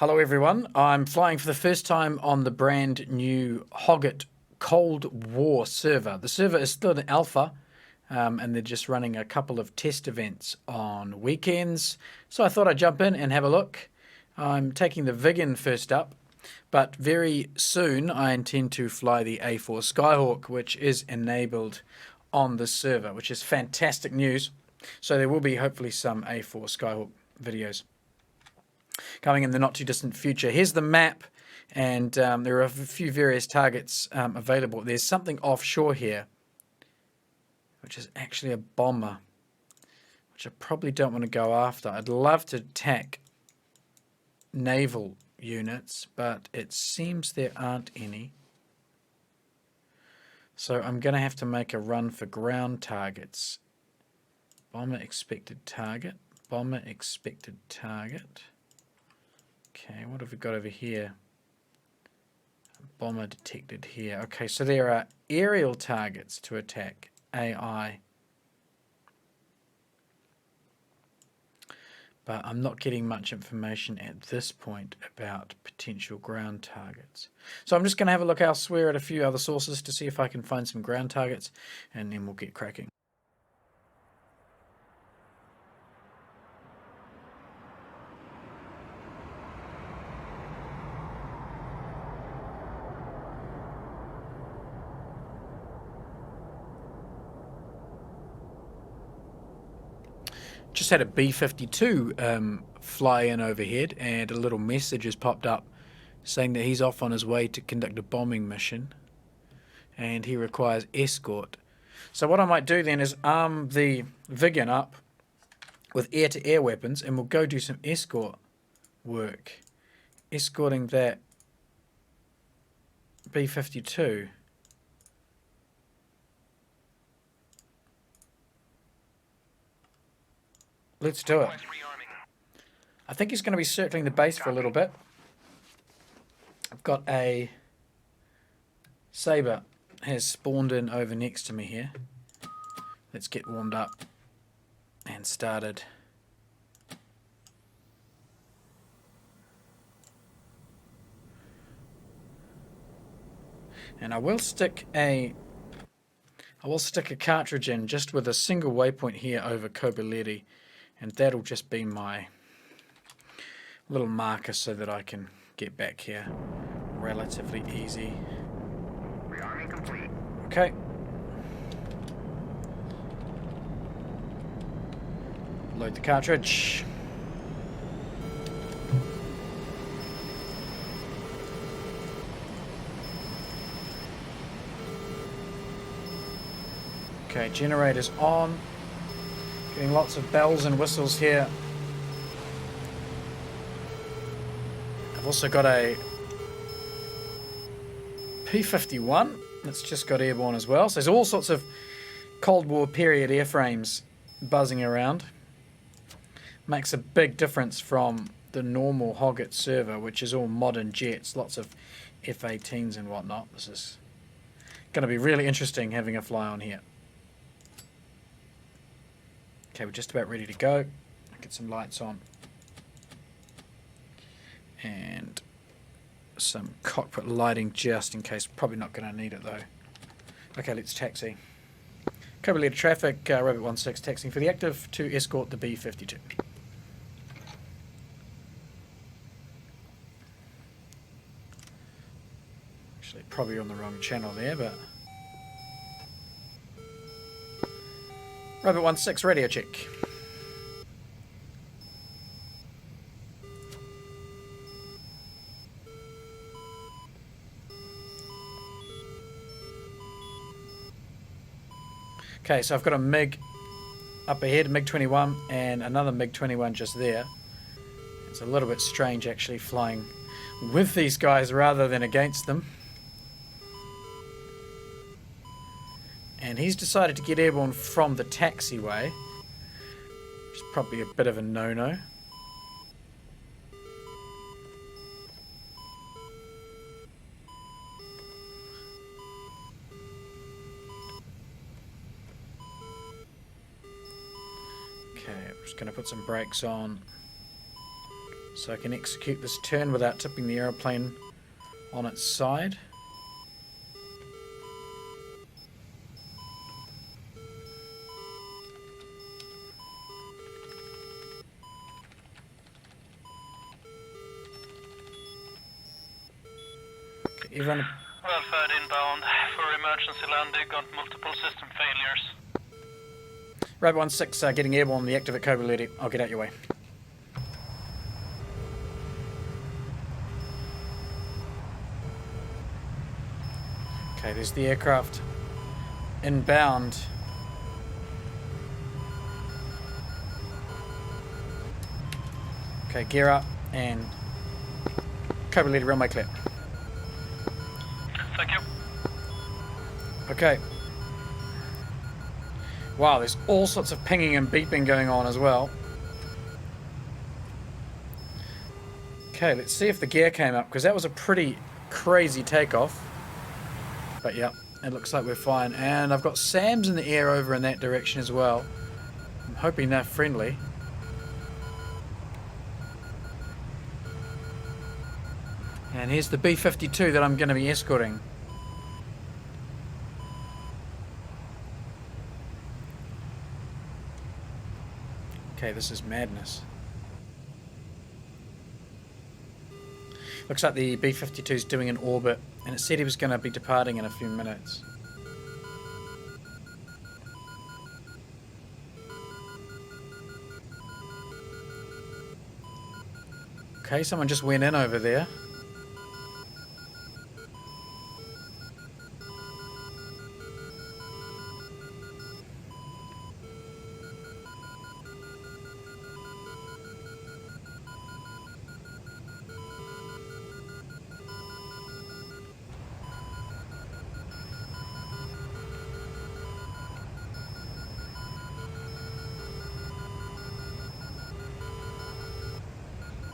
Hello everyone, I'm flying for the first time on the brand new Hoggit Cold War server. The server is still in alpha and they're just running a couple of test events on weekends. So I thought I'd jump in and have a look. I'm taking the Viggen first up, but very soon I intend to fly the A4 Skyhawk, which is enabled on the server, which is fantastic news. So there will be hopefully some A4 Skyhawk videos coming in the not too distant future. Here's the map, and there are a few various targets available. There's something offshore here, which is actually a bomber, which I probably don't want to go after. I'd love to attack naval units, but it seems there aren't any. So I'm going to have to make a run for ground targets. Bomber expected target. Bomber expected target. Okay, what have we got over here? Bomber detected here. Okay, so there are aerial targets to attack. AI. But I'm not getting much information at this point about potential ground targets. So I'm just going to have a look elsewhere at a few other sources to see if I can find some ground targets, and then we'll get cracking. Just had a B-52 fly in overhead, and a little message has popped up saying that he's off on his way to conduct a bombing mission and he requires escort. So what I might do then is arm the Viggen up with air-to-air weapons, and we'll go do some escort work, escorting that B-52. Let's do it. I think he's going to be circling the base for a little bit. I've got a Sabre has spawned in over next to me here. Let's get warmed up and started. And I will stick a cartridge in just with a single waypoint here over Kobaleri, and that'll just be my little marker so that I can get back here relatively easy. Rearming complete. Okay. Load the cartridge. Okay, generator's on. Getting lots of bells and whistles here. I've also got a P-51 that's just got airborne as well. So there's all sorts of Cold War period airframes buzzing around. Makes a big difference from the normal Hoggit server, which is all modern jets, lots of F-18s and whatnot. This is going to be really interesting having a fly on here. Okay, we're just about ready to go. Get some lights on. And some cockpit lighting just in case. Probably not going to need it though. Okay, let's taxi. Kobaleri traffic, Rabbit 16 taxiing for the active to escort the B-52. Actually, probably on the wrong channel there, but... Rabbit 16, radio check. Okay, so I've got a MiG up ahead, MiG-21, and another MiG-21 just there. It's a little bit strange actually flying with these guys rather than against them. And he's decided to get airborne from the taxiway, which is probably a bit of a no-no. Okay, I'm just going to put some brakes on. So I can execute this turn without tipping the aeroplane on its side. Okay, everyone. Welfare inbound for emergency landing. Got multiple system failures. Rabbit 1-6 getting airborne. The activate code already. I'll get out your way. Okay, there's the aircraft inbound. Okay, gear up and Cobra leader runway clear. Thank you. Okay. Wow, there's all sorts of pinging and beeping going on as well. Okay, let's see if the gear came up, because that was a pretty crazy takeoff. But yeah, it looks like we're fine. And I've got SAMs in the air over in that direction as well. I'm hoping they're friendly. And here's the B-52 that I'm going to be escorting. Okay, this is madness. Looks like the B-52 is doing an orbit, and it said he was going to be departing in a few minutes. Okay, someone just went in over there.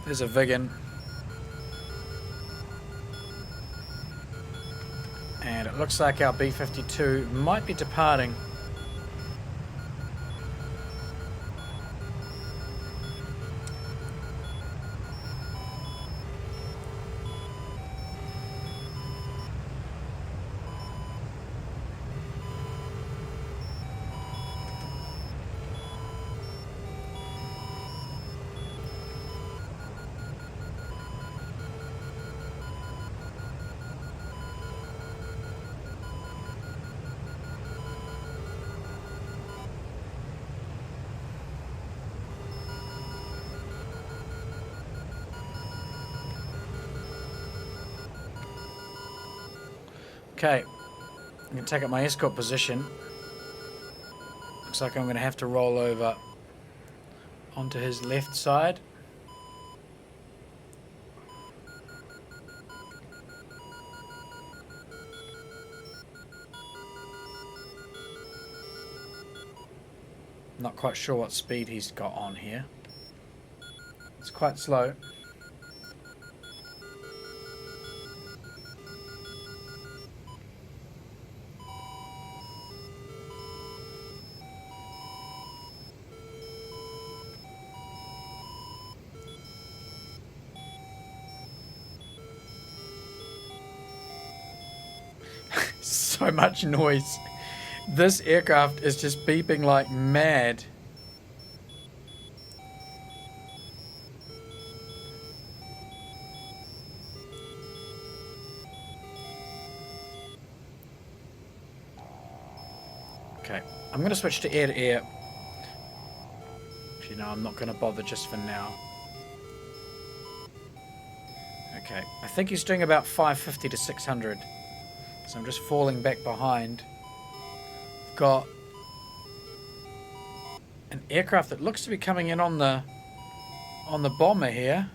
There's a Viggen. And it looks like our B-52 might be departing. Okay, I'm going to take up my escort position. Looks like I'm going to have to roll over onto his left side. Not quite sure what speed he's got on here. It's quite slow. So much noise. This aircraft is just beeping like mad. Okay, I'm going to switch to air. Actually, no, I'm not going to bother just for now. Okay, I think he's doing about 550 to 600. So I'm just falling back behind. Got an aircraft that looks to be coming in on the bomber here.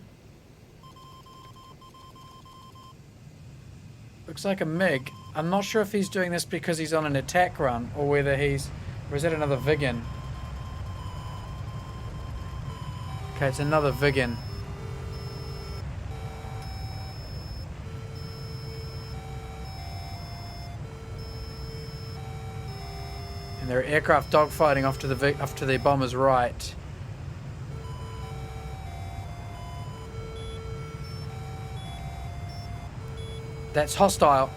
Looks like a MiG. I'm not sure if he's doing this because he's on an attack run or whether he's... Or is that another Viggen? Okay, it's another Viggen. And there are aircraft dogfighting off to the bomber's right. That's hostile.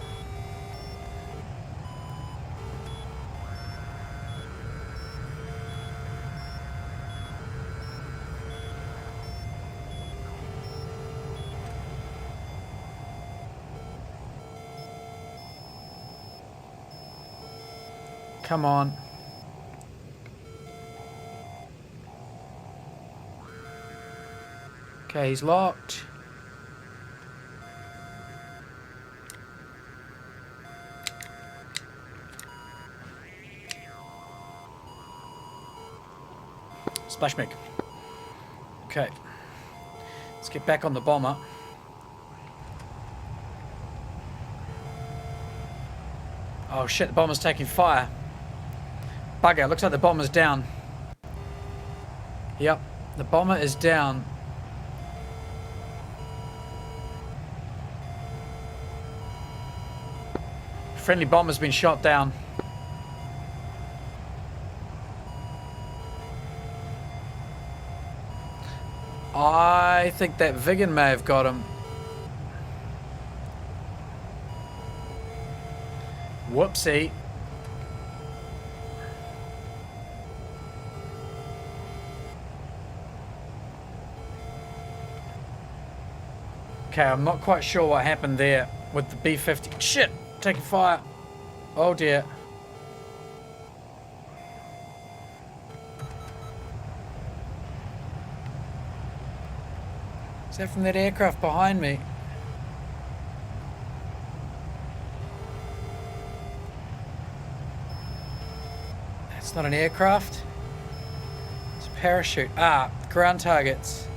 Come on. Okay, he's locked. Splash mig. Okay. Let's get back on the bomber. Oh shit, the bomber's taking fire. Bugger, looks like the bomber's down. Yep, the bomber is down. Friendly bomber's been shot down. I think that Viggen may have got him. Whoopsie. Okay, I'm not quite sure what happened there with the B-50. Shit! Taking fire. Oh dear. Is that from that aircraft behind me? That's not an aircraft. It's a parachute. Ah, ground targets.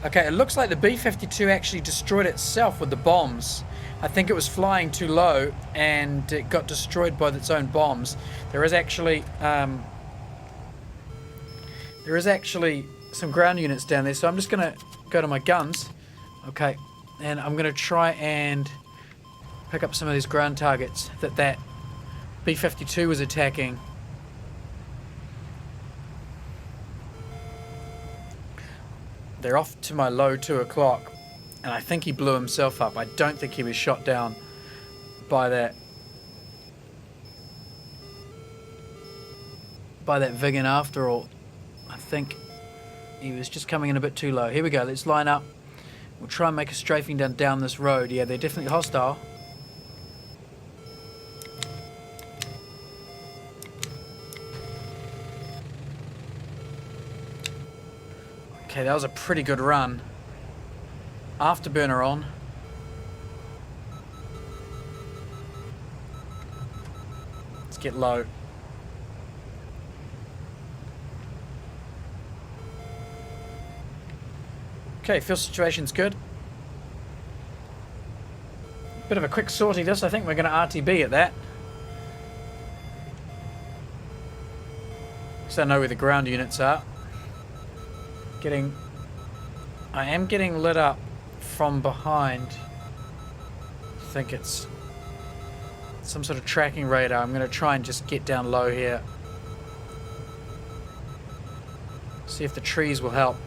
Okay, it looks like the B-52 actually destroyed itself with the bombs. I think it was flying too low and it got destroyed by its own bombs. There is actually some ground units down there, so I'm just gonna go to my guns. Okay, and I'm gonna try and pick up some of these ground targets that B-52 was attacking. They're off to my low 2 o'clock, and I think he blew himself up. I don't think he was shot down by that Viggen after all. I think he was just coming in a bit too low. Here we go, let's line up. We'll try and make a strafing down this road. Yeah, they're definitely hostile. Okay, that was a pretty good run. Afterburner on. Let's get low. Okay, fuel situation's good. Bit of a quick sortie this. I think we're going to RTB at that. So I know where the ground units are. I am getting lit up from behind. I think it's some sort of tracking radar. I'm going to try and just get down low here. See if the trees will help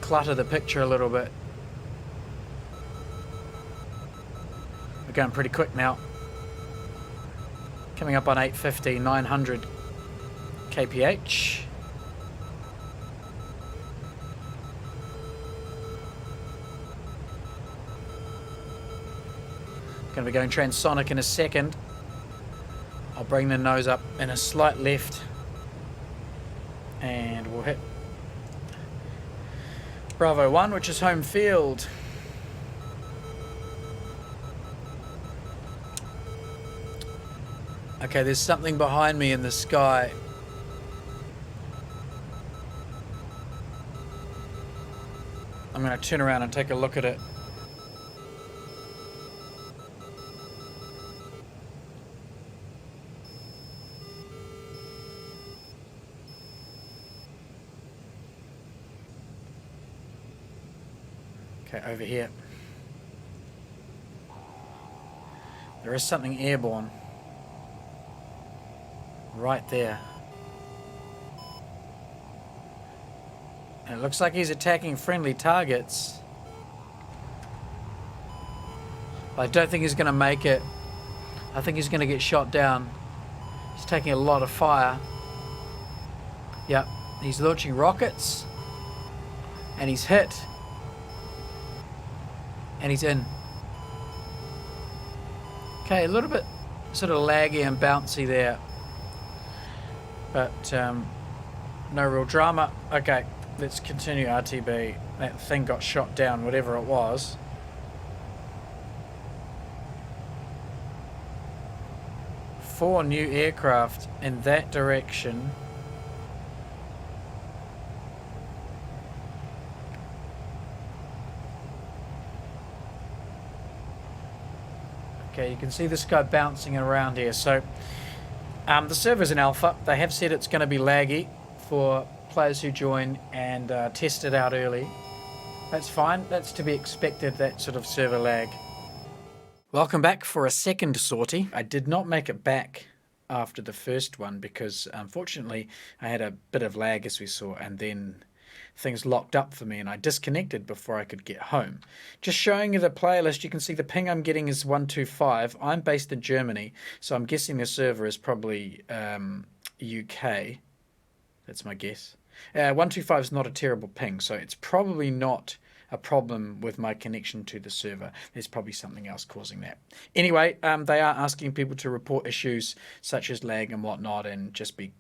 clutter the picture a little bit. We're going pretty quick now. Coming up on 850, 900 kph. Going to be going transonic in a second. I'll bring the nose up in a slight left and we'll hit Bravo 1, which is home field. Okay, there's something behind me in the sky. I'm going to turn around and take a look at it. Okay, over here. There is something airborne. Right there. And it looks like he's attacking friendly targets. I don't think he's going to make it. I think he's going to get shot down. He's taking a lot of fire. Yep, he's launching rockets. And he's hit. And he's in. Okay, a little bit sort of laggy and bouncy there. But no real drama. Okay, let's continue RTB. That thing got shot down, whatever it was. Four new aircraft in that direction. Okay, you can see this guy bouncing around here. So the server's in alpha. They have said it's going to be laggy for players who join and test it out early. That's fine. That's to be expected, that sort of server lag. Welcome back for a second sortie. I did not make it back after the first one because unfortunately I had a bit of lag, as we saw, and then things locked up for me and I disconnected before I could get home. Just showing you the player list, you can see the ping I'm getting is 125. I'm based in Germany, so I'm guessing the server is probably UK. That's my guess. 125 is not a terrible ping, so it's probably not a problem with my connection to the server. There's probably something else causing that. Anyway, they are asking people to report issues such as lag and whatnot, and just be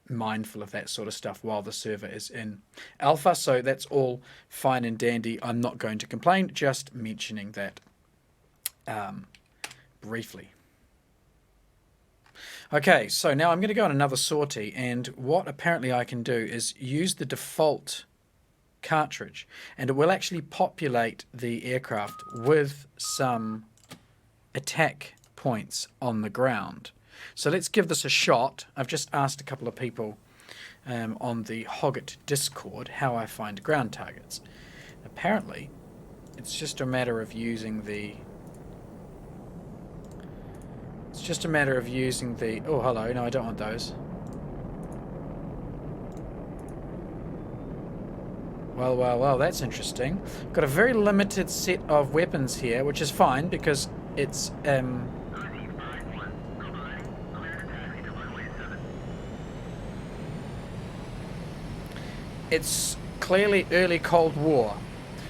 mindful of that sort of stuff while the server is in alpha. So that's all fine and dandy. I'm not going to complain, just mentioning that briefly. Okay, so now I'm going to go on another sortie, and what apparently I can do is use the default cartridge, and it will actually populate the aircraft with some attack points on the ground. So let's give this a shot. I've just asked a couple of people on the Hoggit Discord how I find ground targets. Apparently, it's just a matter of using the... Oh, hello. No, I don't want those. Well, that's interesting. Got a very limited set of weapons here, which is fine because it's it's clearly early Cold War,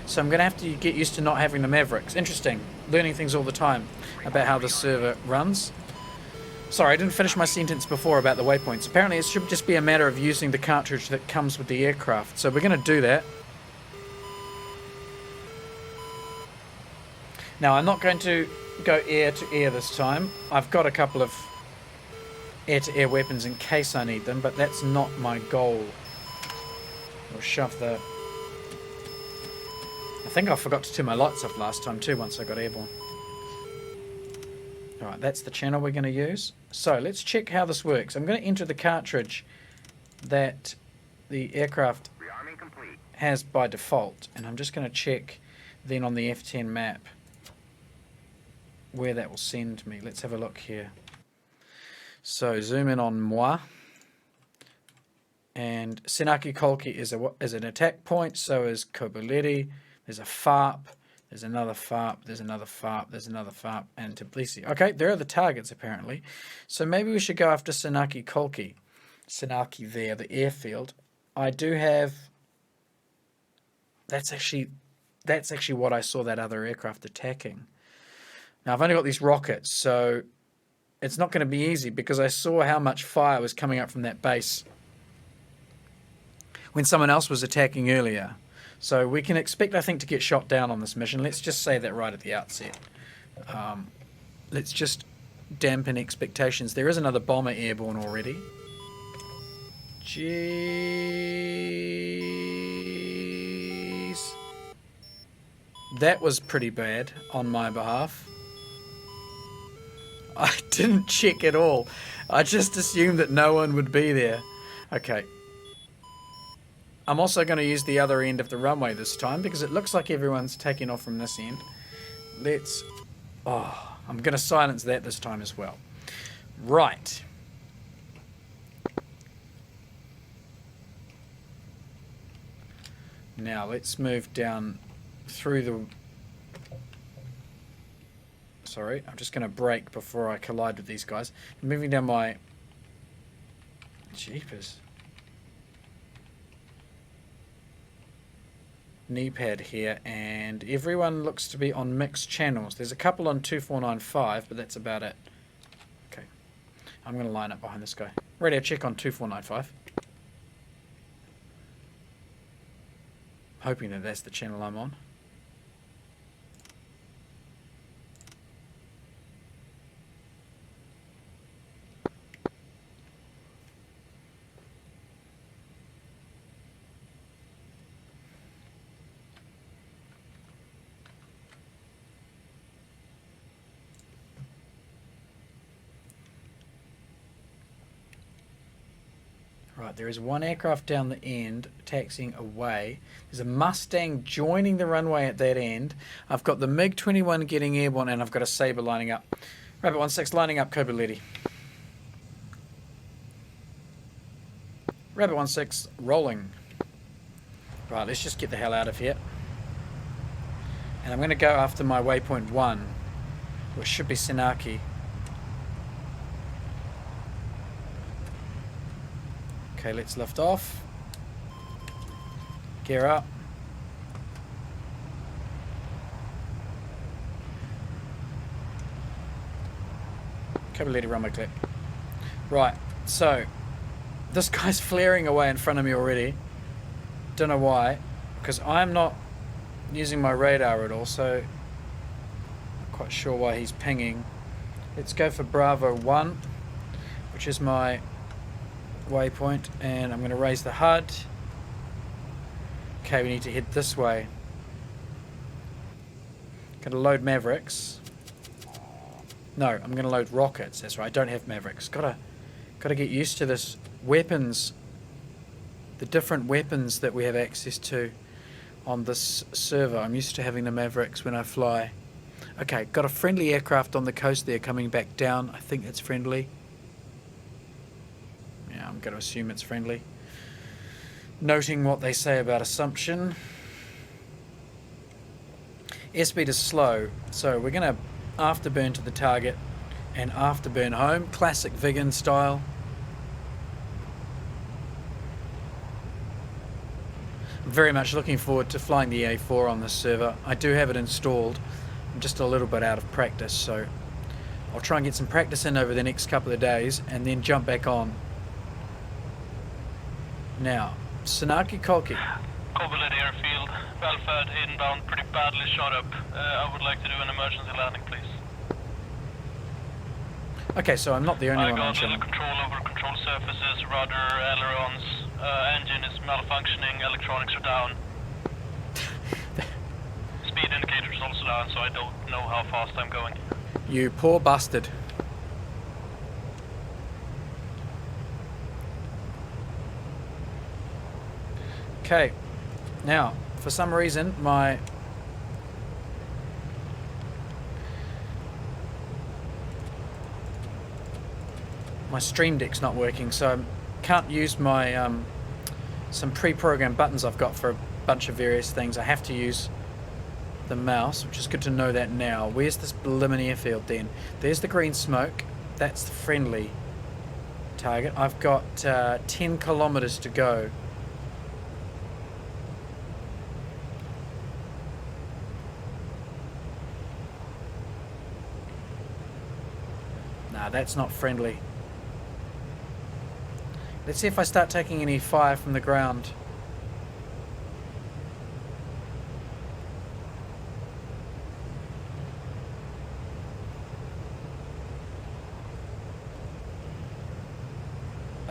so I'm going to have to get used to not having the Mavericks. Interesting. Learning things all the time about how the server runs. Sorry, I didn't finish my sentence before about the waypoints. Apparently it should just be a matter of using the cartridge that comes with the aircraft. So we're going to do that. Now, I'm not going to go air to air this time. I've got a couple of air-to-air weapons in case I need them, but that's not my goal. We'll shove the... I think I forgot to turn my lights off last time too once I got airborne. Alright, that's the channel we're going to use. So let's check how this works. I'm going to enter the cartridge that the aircraft has by default, and I'm just going to check then on the F10 map where that will send me. Let's have a look here. So zoom in on moi, and Senaki Kolki is an attack point, so is Koboleti. There's a FARP, there's another FARP, there's another FARP, there's another FARP, and Tbilisi. Okay, there are the targets apparently. So maybe we should go after Senaki Kolki. Senaki there, the airfield. I do have... That's actually what I saw that other aircraft attacking. Now, I've only got these rockets, so it's not going to be easy because I saw how much fire was coming up from that base when someone else was attacking earlier. So we can expect, I think, to get shot down on this mission. Let's just say that right at the outset. Let's just dampen expectations. There is another bomber airborne already. Jeez. That was pretty bad on my behalf. I didn't check at all. I just assumed that no one would be there. Okay. I'm also going to use the other end of the runway this time because it looks like everyone's taking off from this end. Let's... Oh, I'm going to silence that this time as well. Right. Now let's move down through Sorry, I'm just going to brake before I collide with these guys. I'm moving down my... Jeepers. Knee pad here, and everyone looks to be on mixed channels. There's a couple on 2495, but that's about it. Okay. I'm going to line up behind this guy. Radio check on 2495. Hoping that that's the channel I'm on. Right, there is one aircraft down the end taxiing away. There's a Mustang joining the runway at that end. I've got the MiG-21 getting airborne, and I've got a Sabre lining up. Rabbit 16 lining up, Cobra Lady. Rabbit 16 rolling. Right, let's just get the hell out of here. And I'm going to go after my waypoint 1, which should be Senaki. Okay, let's lift off. Gear up. Cobra Lady runway clip. Right, so this guy's flaring away in front of me already. Don't know why, because I'm not using my radar at all, so not quite sure why he's pinging. Let's go for Bravo 1, which is my waypoint, and I'm going to raise the HUD. Okay, we need to head this way. Going to load Mavericks. No, I'm going to load rockets. That's right, I don't have Mavericks. Gotta get used to this weapons, the different weapons that we have access to on this server. I'm used to having the Mavericks when I fly. Okay, got a friendly aircraft on the coast there coming back down. I think it's friendly. Yeah, I'm going to assume it's friendly. Noting what they say about assumption. Airspeed is slow, so we're going to afterburn to the target and afterburn home. Classic Viggen style. I'm very much looking forward to flying the A4 on this server. I do have it installed. I'm just a little bit out of practice, so I'll try and get some practice in over the next couple of days and then jump back on. Now, Senaki Kolki. Kovalet airfield, Belfast inbound, pretty badly shot up. I would like to do an emergency landing, please. Okay, so I'm not the only I one on got little channel. control over control surfaces, rudder, ailerons, engine is malfunctioning, electronics are down. Speed indicator is also down, so I don't know how fast I'm going. You poor bastard. Okay, now, for some reason, my Stream Deck's not working, so I can't use my some pre-programmed buttons I've got for a bunch of various things. I have to use the mouse, which is good to know that now. Where's this blimmin' airfield then? There's the green smoke. That's the friendly target. I've got 10 kilometers to go. Nah, that's not friendly. Let's see if I start taking any fire from the ground.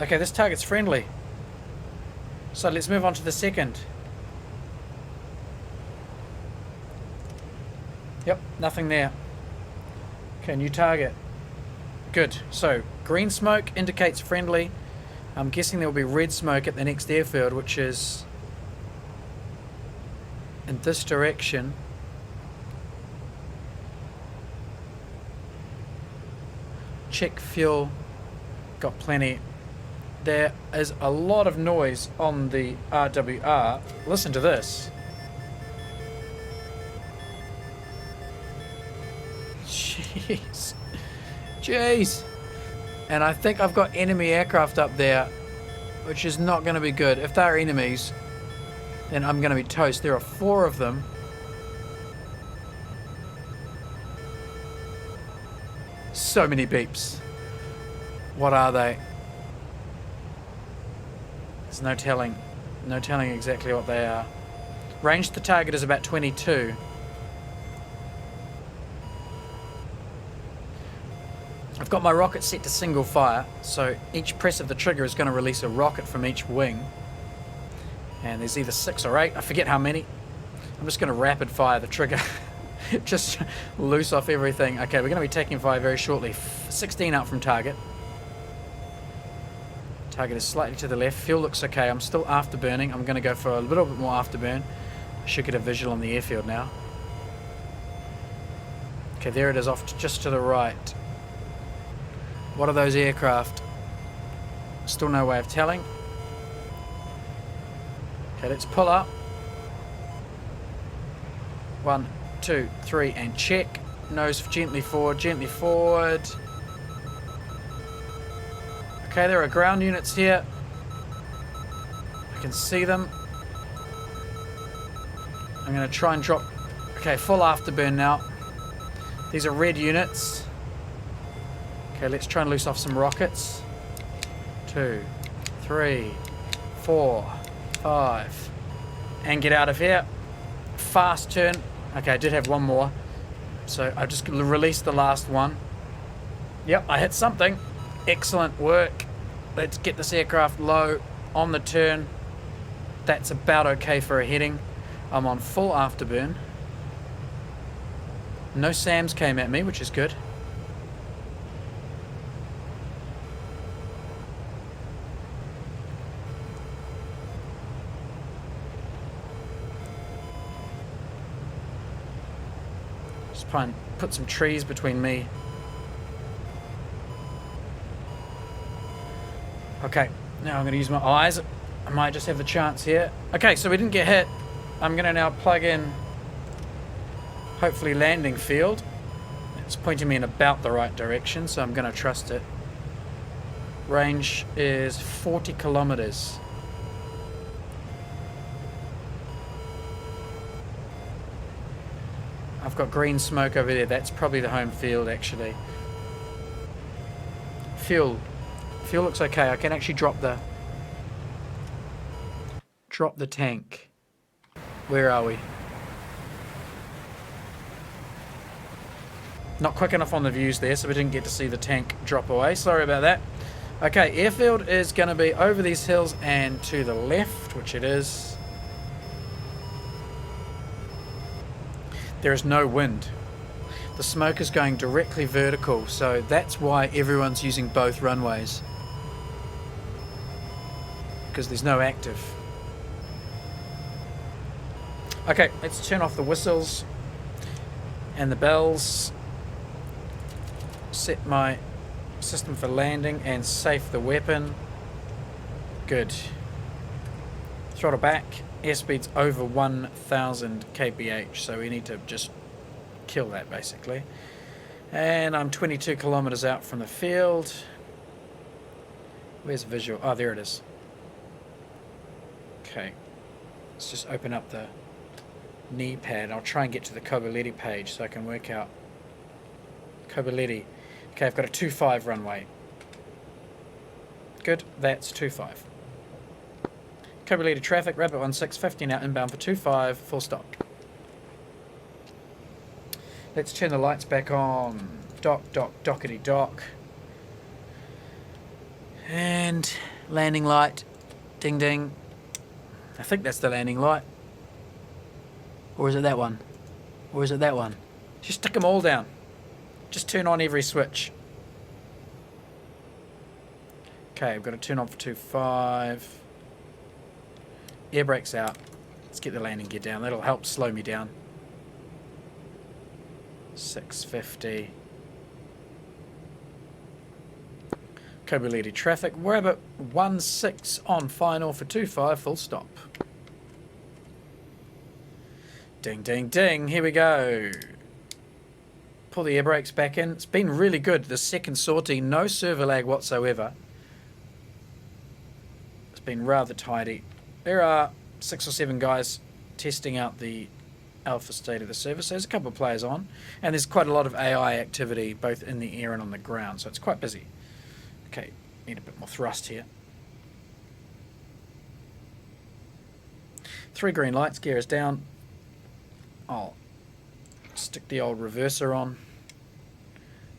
Okay, this target's friendly. So let's move on to the second. Yep, nothing there. Okay, new target. Good. So, green smoke indicates friendly. I'm guessing there will be red smoke at the next airfield, which is in this direction. Check fuel. Got plenty. There is a lot of noise on the RWR. Listen to this. Jeez. Jeez. Jeez. And I think I've got enemy aircraft up there, which is not going to be good. If they're enemies, then I'm going to be toast. There are 4 of them. So many beeps. What are they? There's no telling. No telling exactly what they are. Range to the target is about 22. I've got my rocket set to single fire, so each press of the trigger is going to release a rocket from each wing. And there's either 6 or 8, I forget how many. I'm just going to rapid fire the trigger. Just loose off everything. Okay, we're going to be taking fire very shortly. 16 out from target. Target is slightly to the left. Fuel looks okay. I'm still afterburning. I'm going to go for a little bit more afterburn. I should get a visual on the airfield now. Okay, there it is off just to the right. What are those aircraft? Still no way of telling. Okay, let's pull up. 1, 2, 3, and check. Nose gently forward, gently forward. Okay, there are ground units here. I can see them. I'm going to try and drop... Okay, full afterburn now. These are red units. Okay, let's try and loose off some rockets. 2, 3, 4, 5. And get out of here. Fast turn. Okay, I did have one more. So I just released the last one. Yep, I hit something. Excellent work. Let's get this aircraft low on the turn. That's about okay for a heading. I'm on full afterburn. No SAMs came at me, which is good. Just try and put some trees between me. Okay, now I'm going to use my eyes. I might just have the chance here. Okay, so we didn't get hit. I'm going to now plug in, hopefully, landing field. It's pointing me in about the right direction, so I'm going to trust it. Range is 40 kilometers. I've got green smoke over there. That's probably the home field, actually. Fuel looks okay. I can actually drop the tank. Where are we? Not quick enough on the views there, so we didn't get to see the tank drop away. Sorry about that. Okay, airfield is going to be over these hills and to the left, which it is. There is no wind. The smoke is going directly vertical, so that's why everyone's using both runways. Because there's no active. Okay, let's turn off the whistles and the bells. Set my system for landing and safe the weapon. Good. Throttle back. Airspeed's over 1000 kph, so we need to just kill that basically. And I'm 22 kilometers out from the field. Where's visual? Oh, there it is. Okay. Let's just open up the knee pad. I'll try and get to the Kobaleti page so I can work out Kobaleti. Okay, I've got a 2.5 runway. Good, that's 2.5. Kobaleti traffic, Rabbit 1650 now inbound for 2.5, full stop. Let's turn the lights back on. Dockety dock. And landing light. Ding ding. I think that's the landing light. Or is it that one? Or is it that one? Just stick them all down. Just turn on every switch. Okay, I've got to turn on for 2.5. Air brakes out. Let's get the landing gear down. That'll help slow me down. 650. Kobaleti traffic. We're about 16 on final for 2.5, full stop. Ding, ding, ding. Here we go. pull the air brakes back in. It's been really good. The second sortie, no server lag whatsoever. It's been rather tidy. There are 6 or 7 guys testing out the alpha state of the server. So there's a couple of players on. And there's quite a lot of AI activity both in the air and on the ground. So it's quite busy. Okay, need a bit more thrust here. 3 green lights, gear is down. I'll stick the old reverser on.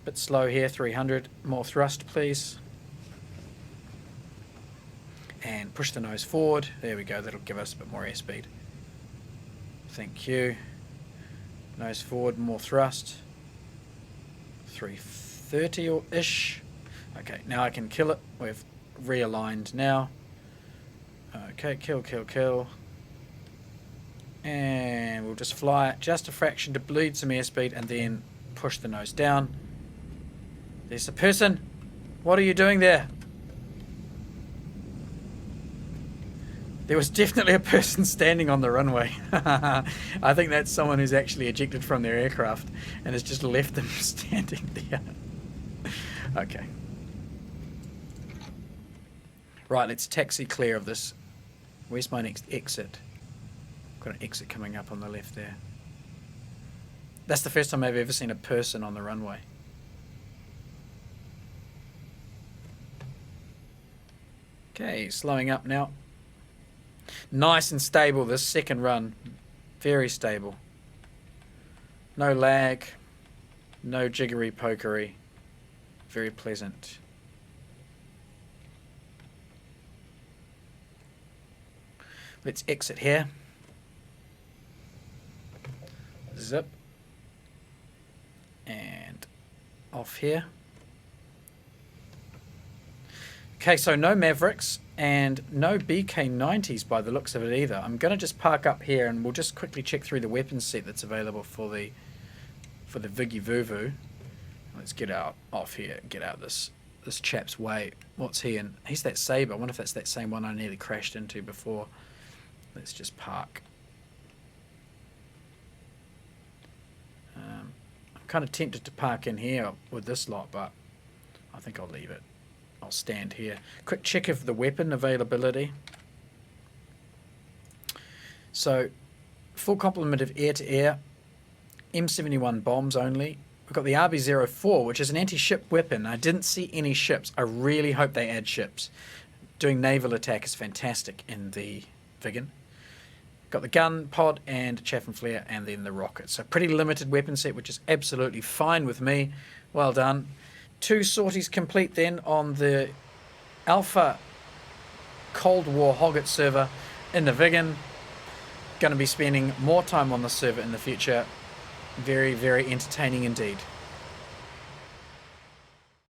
Bit slow here, 300. More thrust, please. And push the nose forward. There we go, that'll give us a bit more airspeed. Thank you. Nose forward, more thrust. 330-ish. Okay, now I can kill it. We've realigned now. Okay, kill, kill, kill. And we'll just fly it just a fraction to bleed some airspeed and then push the nose down. There's a person. What are you doing there? There was definitely a person standing on the runway. I think that's someone who's actually ejected from their aircraft and has just left them standing there. Okay. Right, let's taxi clear of this. Where's my next exit? Got an exit coming up on the left there. That's the first time I've ever seen a person on the runway. Okay, slowing up now. Nice and stable this second run. Very stable. No lag. No jiggery pokery. Very pleasant. Let's exit here. Zip. And off here. Okay, so no Mavericks and no BK90s by the looks of it either. I'm going to just park up here and we'll just quickly check through the weapons set that's available for the Viggy Vuvu. Let's get out off here, get out this chap's way. What's he in? He's that Sabre. I wonder if that's that same one I nearly crashed into before. Let's just park. I'm kind of tempted to park in here with this lot, but I think I'll leave it. I'll stand here. Quick check of the weapon availability. So, full complement of air-to-air, M71 bombs only. We've got the RB-04, which is an anti-ship weapon. I didn't see any ships. I really hope they add ships. Doing naval attack is fantastic in the Viggen. Got the gun pod and chaff and flare and then the rocket. So pretty limited weapon set, which is absolutely fine with me. Well done. 2 sorties complete then on the Alpha Cold War Hoggit server in the Viggen. Going to be spending more time on the server in the future. Very, very entertaining indeed.